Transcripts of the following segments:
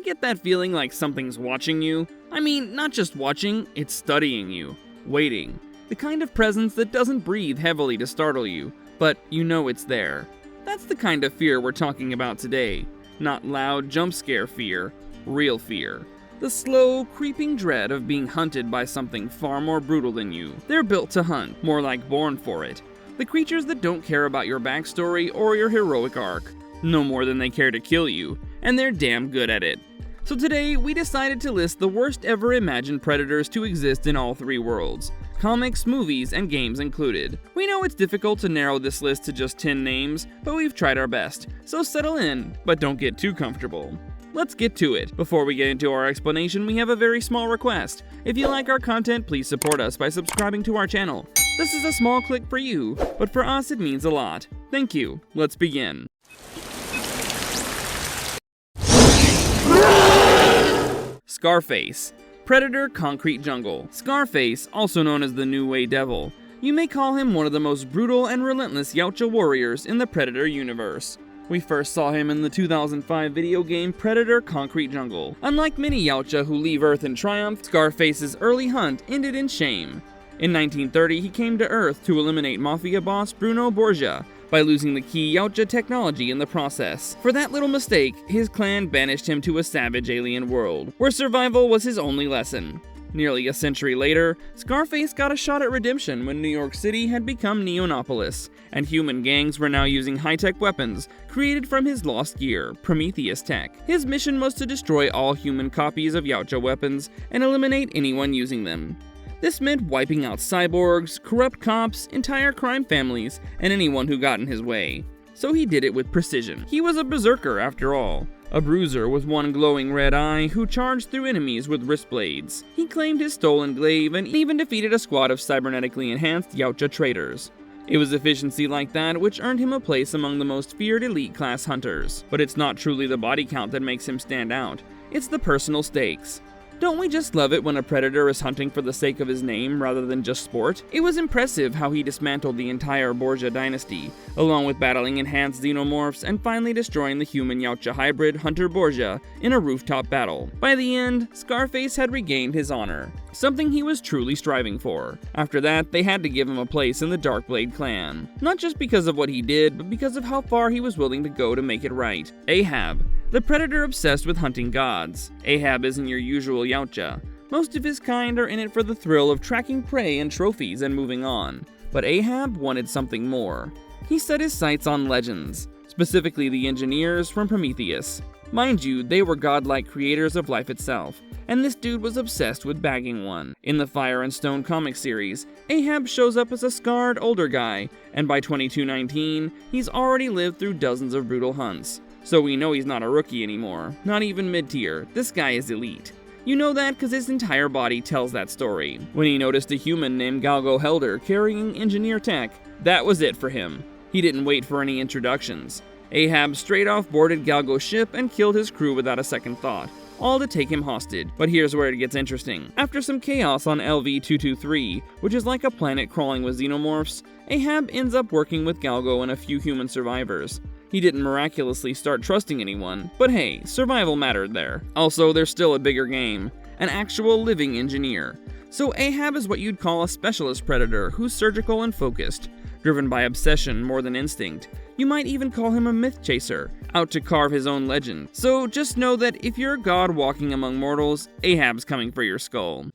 get that feeling like something's watching you? I mean, not just watching, it's studying you, waiting. The kind of presence that doesn't breathe heavily to startle you, but you know it's there. That's the kind of fear we're talking about today. Not loud jump scare fear, real fear. The slow, creeping dread of being hunted by something far more brutal than you. They're built to hunt, more like born for it. The creatures that don't care about your backstory or your heroic arc, no more than they care to kill you, and they're damn good at it. So today, we decided to list the worst ever imagined predators to exist in all three worlds. Comics, movies, and games included. We know it's difficult to narrow this list to just 10 names, but we've tried our best, so settle in, but don't get too comfortable. Let's get to it. Before we get into our explanation, we have a very small request. If you like our content, please support us by subscribing to our channel. This is a small click for you, but for us it means a lot. Thank you. Let's begin. Scarface. Predator Concrete Jungle. Scarface, also known as the New Way Devil. You may call him one of the most brutal and relentless Yautja warriors in the Predator universe. We first saw him in the 2005 video game Predator Concrete Jungle. Unlike many Yautja who leave Earth in triumph, Scarface's early hunt ended in shame. In 1930, he came to Earth to eliminate Mafia boss Bruno Borgia by losing the key Yautja technology in the process. For that little mistake, his clan banished him to a savage alien world, where survival was his only lesson. Nearly a century later, Scarface got a shot at redemption when New York City had become Neonopolis, and human gangs were now using high-tech weapons created from his lost gear, Prometheus tech. His mission was to destroy all human copies of Yautja weapons and eliminate anyone using them. This meant wiping out cyborgs, corrupt cops, entire crime families, and anyone who got in his way. So he did it with precision. He was a Berserker after all. A bruiser with one glowing red eye who charged through enemies with wrist blades. He claimed his stolen glaive and even defeated a squad of cybernetically enhanced Yautja traitors. It was efficiency like that which earned him a place among the most feared elite class hunters. But it's not truly the body count that makes him stand out. It's the personal stakes. Don't we just love it when a predator is hunting for the sake of his name rather than just sport? It was impressive how he dismantled the entire Borgia dynasty, along with battling enhanced xenomorphs and finally destroying the human-Yautja hybrid Hunter Borgia in a rooftop battle. By the end, Scarface had regained his honor, something he was truly striving for. After that, they had to give him a place in the Darkblade clan. Not just because of what he did, but because of how far he was willing to go to make it right. Ahab. The predator obsessed with hunting gods. Ahab isn't your usual Yautja. Most of his kind are in it for the thrill of tracking prey and trophies and moving on. But Ahab wanted something more. He set his sights on legends, specifically the engineers from Prometheus. Mind you, they were godlike creators of life itself, and this dude was obsessed with bagging one. In the Fire and Stone comic series, Ahab shows up as a scarred older guy, and by 2219, he's already lived through dozens of brutal hunts. So we know he's not a rookie anymore, not even mid-tier. This guy is elite. You know that because his entire body tells that story. When he noticed a human named Galgo Helder carrying engineer tech, that was it for him. He didn't wait for any introductions. Ahab straight off boarded Galgo's ship and killed his crew without a second thought, all to take him hostage. But here's where it gets interesting. After some chaos on LV-223, which is like a planet crawling with xenomorphs, Ahab ends up working with Galgo and a few human survivors. He didn't miraculously start trusting anyone, but hey, survival mattered there. Also, there's still a bigger game, an actual living engineer. So Ahab is what you'd call a specialist predator who's surgical and focused, driven by obsession more than instinct. You might even call him a myth chaser, out to carve his own legend. So just know that if you're a god walking among mortals, Ahab's coming for your skull.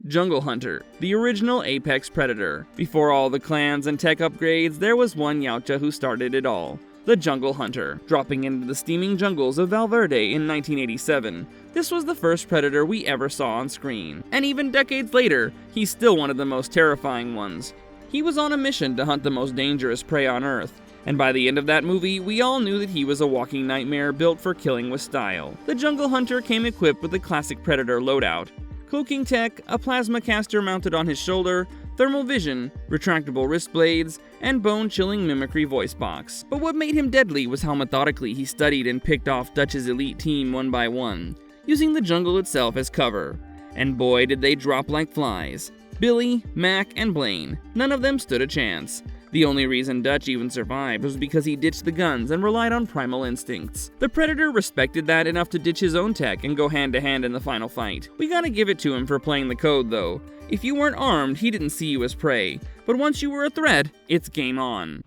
Jungle Hunter, the original apex predator. Before all the clans and tech upgrades, there was one Yautja who started it all, the Jungle Hunter, dropping into the steaming jungles of Valverde in 1987. This was the first predator we ever saw on screen, and even decades later, he's still one of the most terrifying ones. He was on a mission to hunt the most dangerous prey on Earth, and by the end of that movie, we all knew that he was a walking nightmare built for killing with style. The Jungle Hunter came equipped with the classic predator loadout: cloaking tech, a plasma caster mounted on his shoulder, thermal vision, retractable wrist blades, and bone-chilling mimicry voice box. But what made him deadly was how methodically he studied and picked off Dutch's elite team one by one, using the jungle itself as cover. And boy did they drop like flies. Billy, Mac, and Blaine, none of them stood a chance. The only reason Dutch even survived was because he ditched the guns and relied on primal instincts. The Predator respected that enough to ditch his own tech and go hand to hand in the final fight. We gotta give it to him for playing the code though. If you weren't armed, he didn't see you as prey, but once you were a threat, it's game on.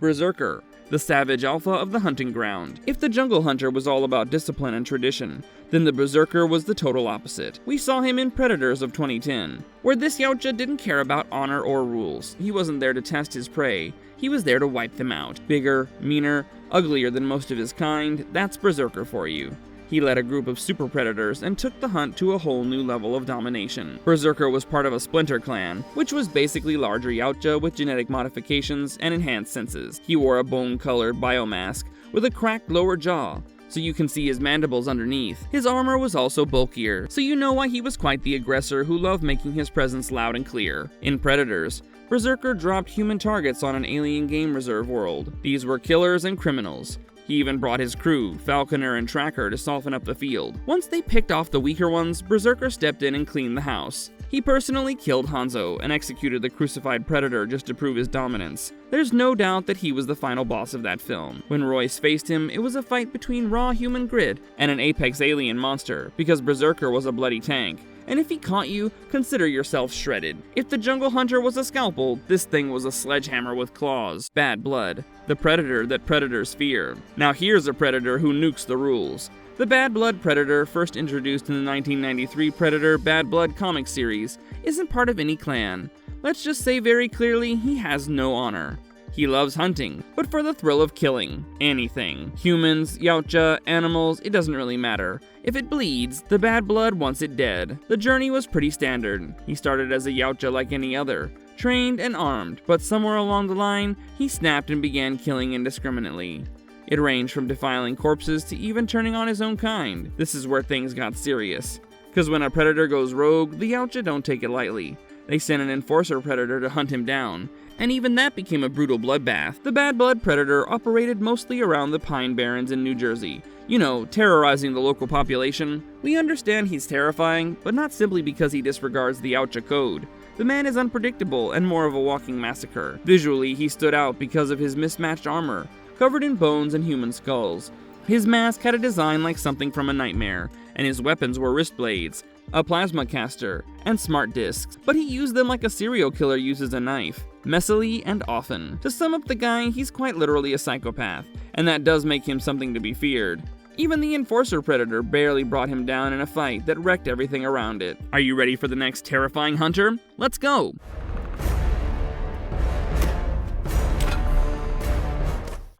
Berserker, the savage alpha of the hunting ground. If the jungle hunter was all about discipline and tradition, then the Berserker was the total opposite. We saw him in Predators of 2010, where this Yautja didn't care about honor or rules. He wasn't there to test his prey, he was there to wipe them out. Bigger, meaner, uglier than most of his kind, that's Berserker for you. He led a group of super predators and took the hunt to a whole new level of domination. Berserker was part of a splinter clan, which was basically larger Yautja with genetic modifications and enhanced senses. He wore a bone-colored biomask with a cracked lower jaw, so you can see his mandibles underneath. His armor was also bulkier, so you know why he was quite the aggressor who loved making his presence loud and clear. In Predators, Berserker dropped human targets on an alien game reserve world. These were killers and criminals. He even brought his crew, Falconer and Tracker, to soften up the field. Once they picked off the weaker ones, Berserker stepped in and cleaned the house. He personally killed Hanzo and executed the crucified Predator just to prove his dominance. There's no doubt that he was the final boss of that film. When Royce faced him, it was a fight between raw human grit and an apex alien monster, because Berserker was a bloody tank. And if he caught you, consider yourself shredded. If the jungle hunter was a scalpel, this thing was a sledgehammer with claws. Bad blood. The predator that predators fear. Now here's a predator who nukes the rules. The Bad Blood Predator, first introduced in the 1993 Predator Bad Blood comic series, isn't part of any clan. Let's just say very clearly, he has no honor. He loves hunting, but for the thrill of killing anything. Humans, Yautja, animals, it doesn't really matter. If it bleeds, the Bad Blood wants it dead. The journey was pretty standard. He started as a Yautja like any other, trained and armed, but somewhere along the line, he snapped and began killing indiscriminately. It ranged from defiling corpses to even turning on his own kind. This is where things got serious. Because when a predator goes rogue, the Yautja don't take it lightly. They sent an enforcer predator to hunt him down, and even that became a brutal bloodbath. The Bad Blood Predator operated mostly around the Pine Barrens in New Jersey. You know, terrorizing the local population. We understand he's terrifying, but not simply because he disregards the Yautja code. The man is unpredictable and more of a walking massacre. Visually, he stood out because of his mismatched armor, covered in bones and human skulls. His mask had a design like something from a nightmare, and his weapons were wrist blades, a plasma caster, and smart discs, but he used them like a serial killer uses a knife, messily and often. To sum up the guy, he's quite literally a psychopath, and that does make him something to be feared. Even the Enforcer Predator barely brought him down in a fight that wrecked everything around it. Are you ready for the next terrifying hunter? Let's go!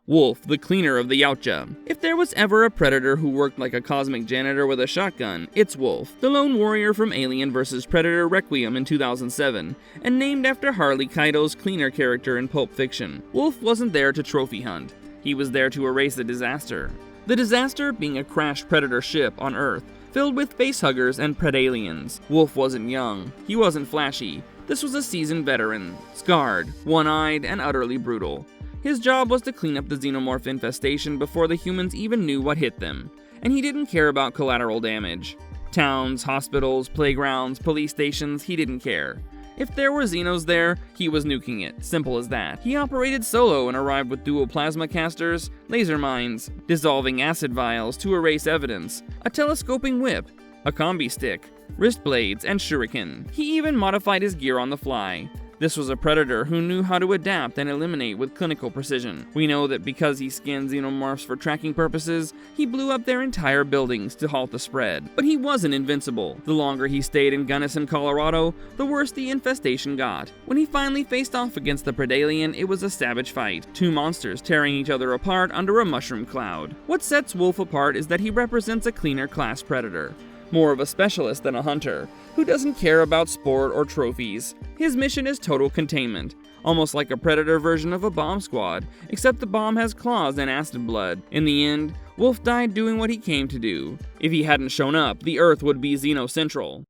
Wolf, the cleaner of the Yautja. If there was ever a predator who worked like a cosmic janitor with a shotgun, it's Wolf, the lone warrior from Alien vs. Predator Requiem in 2007, and named after Harley Keitel's cleaner character in Pulp Fiction. Wolf wasn't there to trophy hunt. He was there to erase a disaster. The disaster being a crashed predator ship on Earth, filled with facehuggers and predaliens. Wolf wasn't young. He wasn't flashy. This was a seasoned veteran, scarred, one-eyed, and utterly brutal. His job was to clean up the xenomorph infestation before the humans even knew what hit them, and he didn't care about collateral damage. Towns, hospitals, playgrounds, police stations, he didn't care. If there were Xenos there, he was nuking it, simple as that. He operated solo and arrived with dual plasma casters, laser mines, dissolving acid vials to erase evidence, a telescoping whip, a combi stick, wrist blades, and shuriken. He even modified his gear on the fly. This was a predator who knew how to adapt and eliminate with clinical precision. We know that because he scanned xenomorphs for tracking purposes, he blew up their entire buildings to halt the spread. But he wasn't invincible. The longer he stayed in Gunnison, Colorado, the worse the infestation got. When he finally faced off against the Predalien, it was a savage fight. Two monsters tearing each other apart under a mushroom cloud. What sets Wolf apart is that he represents a cleaner class predator. More of a specialist than a hunter, who doesn't care about sport or trophies. His mission is total containment, almost like a predator version of a bomb squad, except the bomb has claws and acid blood. In the end, Wolf died doing what he came to do. If he hadn't shown up, the Earth would be Xenocentral.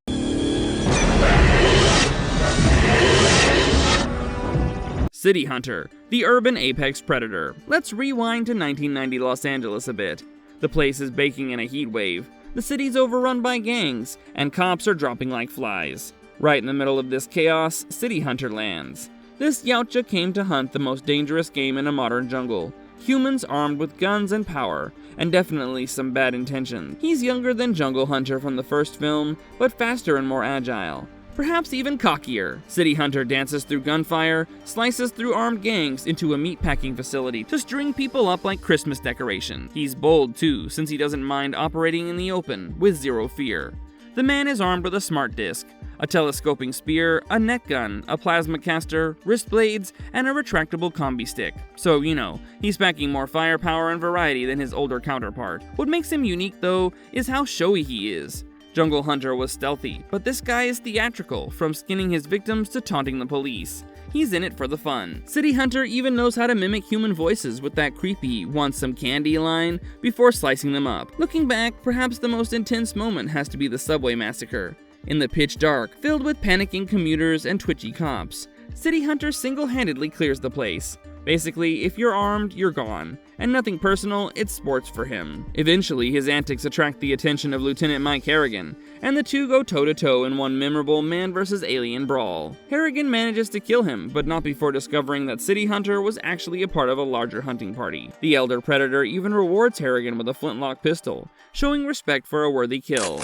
City Hunter, the urban apex predator. Let's rewind to 1990 Los Angeles a bit. The place is baking in a heat wave. The city's overrun by gangs, and cops are dropping like flies. Right in the middle of this chaos, City Hunter lands. This Yautja came to hunt the most dangerous game in a modern jungle. Humans armed with guns and power, and definitely some bad intentions. He's younger than Jungle Hunter from the first film, but faster and more agile. Perhaps even cockier. City Hunter dances through gunfire, slices through armed gangs into a meatpacking facility to string people up like Christmas decorations. He's bold too, since he doesn't mind operating in the open, with zero fear. The man is armed with a smart disc, a telescoping spear, a net gun, a plasma caster, wrist blades, and a retractable combi stick. So, he's packing more firepower and variety than his older counterpart. What makes him unique, though, is how showy he is. Jungle Hunter was stealthy, but this guy is theatrical, from skinning his victims to taunting the police. He's in it for the fun. City Hunter even knows how to mimic human voices with that creepy "want some candy" line before slicing them up. Looking back, perhaps the most intense moment has to be the subway massacre. In the pitch dark, filled with panicking commuters and twitchy cops, City Hunter single-handedly clears the place. Basically, if you're armed, you're gone. And nothing personal, it's sports for him. Eventually, his antics attract the attention of Lieutenant Mike Harrigan, and the two go toe-to-toe in one memorable man versus alien brawl. Harrigan manages to kill him, but not before discovering that City Hunter was actually a part of a larger hunting party. The Elder Predator even rewards Harrigan with a flintlock pistol, showing respect for a worthy kill.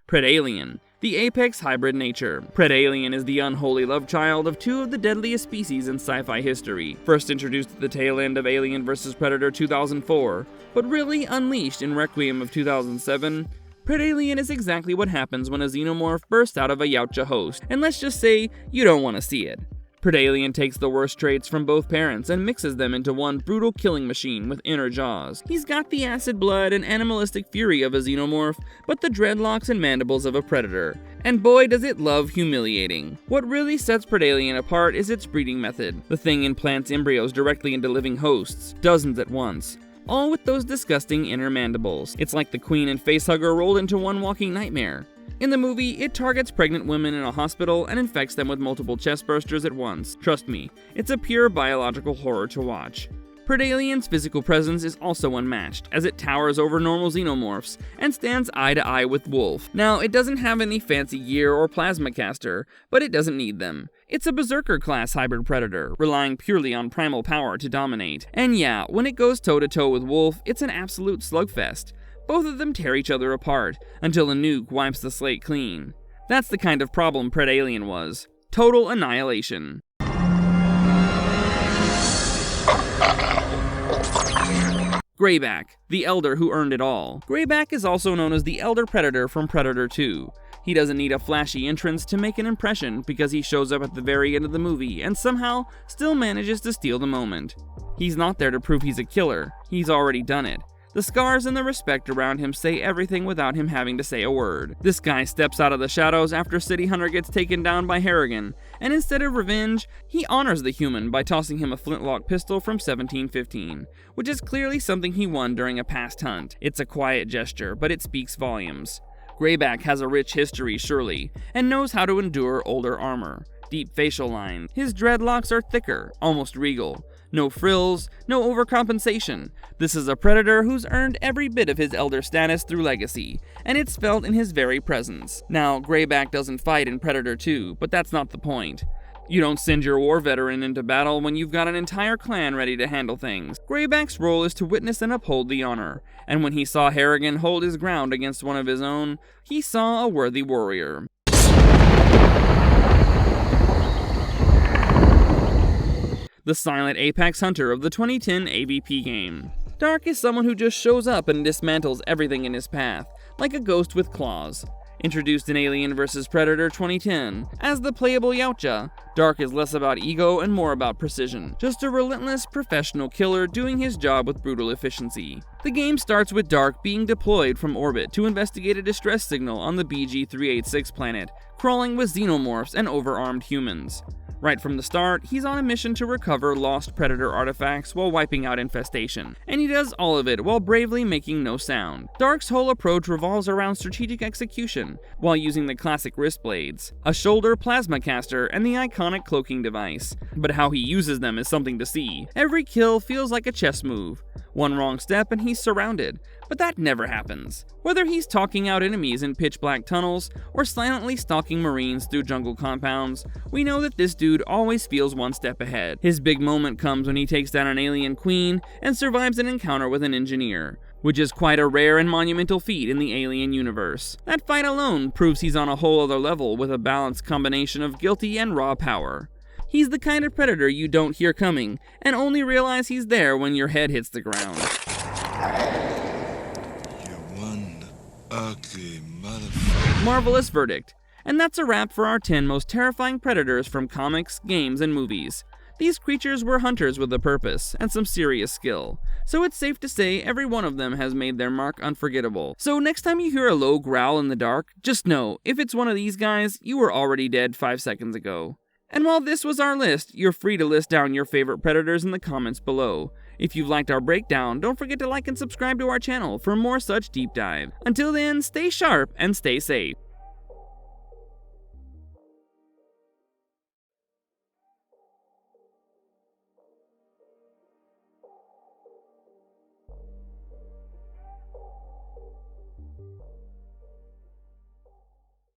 Predalien, the apex hybrid nature. Predalien is the unholy love child of two of the deadliest species in sci-fi history, first introduced at the tail end of Alien vs. Predator 2004, but really unleashed in Requiem of 2007. Predalien is exactly what happens when a xenomorph bursts out of a Yautja host, and let's just say, you don't want to see it. Predalien takes the worst traits from both parents and mixes them into one brutal killing machine with inner jaws. He's got the acid blood and animalistic fury of a xenomorph, but the dreadlocks and mandibles of a predator. And boy does it love humiliating. What really sets Predalien apart is its breeding method. The thing implants embryos directly into living hosts, dozens at once, all with those disgusting inner mandibles. It's like the Queen and Facehugger rolled into one walking nightmare. In the movie, it targets pregnant women in a hospital and infects them with multiple chestbursters at once. Trust me, it's a pure biological horror to watch. Predalien's physical presence is also unmatched, as it towers over normal xenomorphs and stands eye to eye with Wolf. Now, it doesn't have any fancy gear or plasma caster, but it doesn't need them. It's a Berserker class hybrid predator, relying purely on primal power to dominate. And yeah, when it goes toe-to-toe with Wolf, it's an absolute slugfest. Both of them tear each other apart, until a nuke wipes the slate clean. That's the kind of problem Predalien was. Total annihilation. Greyback, the Elder who earned it all. Greyback is also known as the Elder Predator from Predator 2. He doesn't need a flashy entrance to make an impression because he shows up at the very end of the movie and somehow still manages to steal the moment. He's not there to prove he's a killer, he's already done it. The scars and the respect around him say everything without him having to say a word. This guy steps out of the shadows after City Hunter gets taken down by Harrigan, and instead of revenge, he honors the human by tossing him a flintlock pistol from 1715, which is clearly something he won during a past hunt. It's a quiet gesture, but it speaks volumes. Greyback has a rich history, surely, and knows how to endure older armor. Deep facial lines. His dreadlocks are thicker, almost regal. No frills, no overcompensation. This is a predator who's earned every bit of his elder status through legacy, and it's felt in his very presence. Now, Greyback doesn't fight in Predator 2, but that's not the point. You don't send your war veteran into battle when you've got an entire clan ready to handle things. Greyback's role is to witness and uphold the honor, and when he saw Harrigan hold his ground against one of his own, he saw a worthy warrior. The silent apex hunter of the 2010 AVP game. Dark is someone who just shows up and dismantles everything in his path, like a ghost with claws. Introduced in Alien vs. Predator 2010, as the playable Yautja, Dark is less about ego and more about precision. Just a relentless, professional killer doing his job with brutal efficiency. The game starts with Dark being deployed from orbit to investigate a distress signal on the BG-386 planet, crawling with xenomorphs and overarmed humans. Right from the start, he's on a mission to recover lost Predator artifacts while wiping out infestation, and he does all of it while bravely making no sound. Dark's whole approach revolves around strategic execution, while using the classic wrist blades, a shoulder plasma caster, and the iconic cloaking device. But how he uses them is something to see. Every kill feels like a chess move. One wrong step and he's surrounded, But that never happens. Whether he's talking out enemies in pitch-black tunnels, or silently stalking marines through jungle compounds, we know that this dude always feels one step ahead. His big moment comes when he takes down an alien queen and survives an encounter with an engineer, which is quite a rare and monumental feat in the Alien universe. That fight alone proves he's on a whole other level with a balanced combination of guilty and raw power. He's the kind of predator you don't hear coming, and only realize he's there when your head hits the ground. You one ugly motherfucker. Marvelous verdict. And that's a wrap for our 10 most terrifying predators from comics, games, and movies. These creatures were hunters with a purpose, and some serious skill, so it's safe to say every one of them has made their mark unforgettable. So next time you hear a low growl in the dark, just know, if it's one of these guys, you were already dead 5 seconds ago. And while this was our list, you're free to list down your favorite predators in the comments below. If you've liked our breakdown, don't forget to like and subscribe to our channel for more such deep dive. Until then, stay sharp and stay safe.